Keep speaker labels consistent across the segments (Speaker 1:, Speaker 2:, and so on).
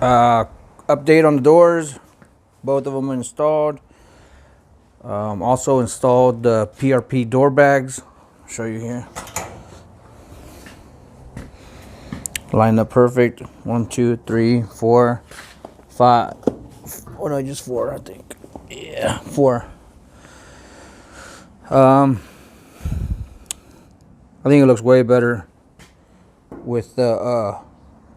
Speaker 1: Uh, Update on the doors. Both of them installed. Also installed the PRP door bags. I'll show you here. Lined up perfect. 1, 2, 3, 4, 5. Oh no, just 4, I think. Yeah, 4. I think it looks way better with the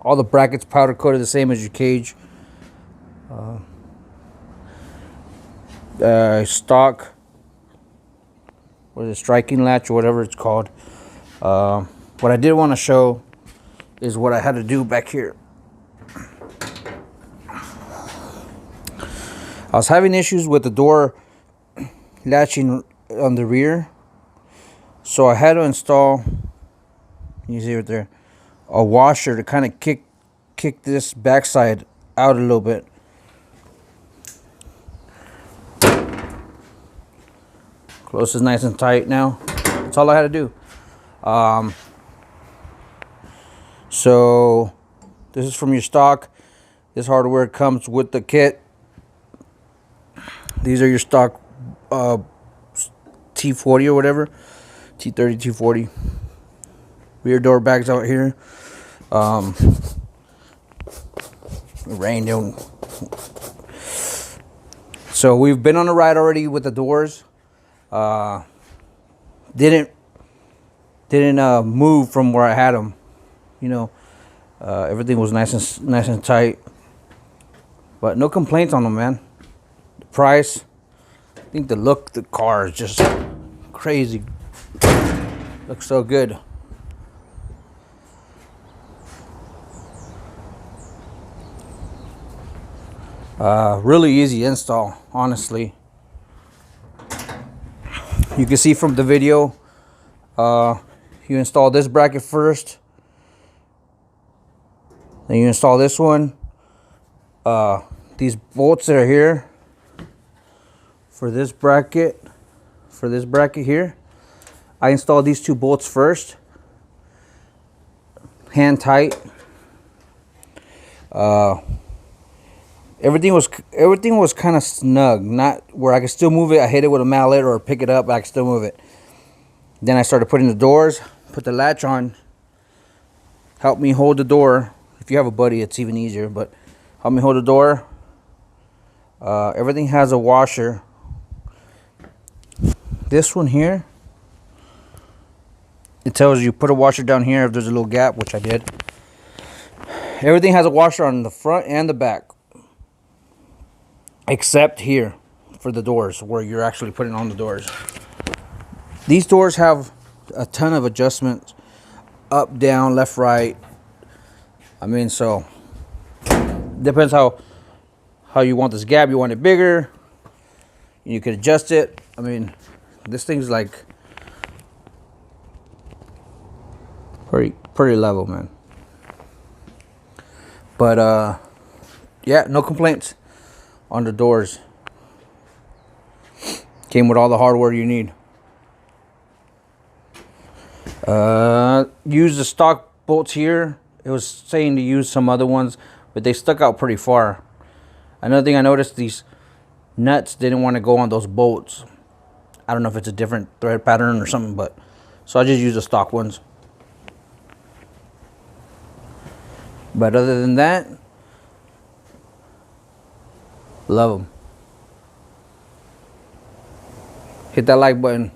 Speaker 1: all the brackets powder coated the same as your cage. Stock, or the striking latch, or whatever it's called. What I did want to show is what I had to do back here. I was having issues with the door latching on the rear, so I had to install, you see right there, a washer to kind of kick this backside out a little bit. Close is nice and tight now. That's all I had to do. So this is from your stock. This hardware comes with the kit. These are your stock T40 or whatever, T30, T40 rear door bags out here. Rain don't. So we've been on a ride already with the doors. Didn't move from where I had them. You know, everything was nice and tight. But no complaints on them, man. The price, I think the look of the car is just crazy. Looks so good. Really easy install, honestly. You can see from the video, you install this bracket first, then you install this one. These bolts that are here for this bracket here, I installed these 2 bolts first, hand tight. Everything was kind of snug, not where I could still move it. I hit it with a mallet or pick it up, I could still move it. Then I started putting the doors, put the latch on, help me hold the door. If you have a buddy, it's even easier, but help me hold the door. Everything has a washer. This one here, it tells you put a washer down here if there's a little gap, which I did. Everything has a washer on the front and the back, except here for the doors where you're actually putting on the doors. These doors have a ton of adjustments, up, down, left, right. I mean, so depends how you want this gap. You want it bigger, you can adjust it. I mean, this thing's like pretty level, man. But yeah, no complaints on the doors. Came with all the hardware you need. Use the stock bolts here. It was saying to use some other ones, but they stuck out pretty far. Another thing I noticed, these nuts didn't want to go on those bolts. I don't know if it's a different thread pattern or something, but so I just use the stock ones. But other than that, love them. Hit that like button.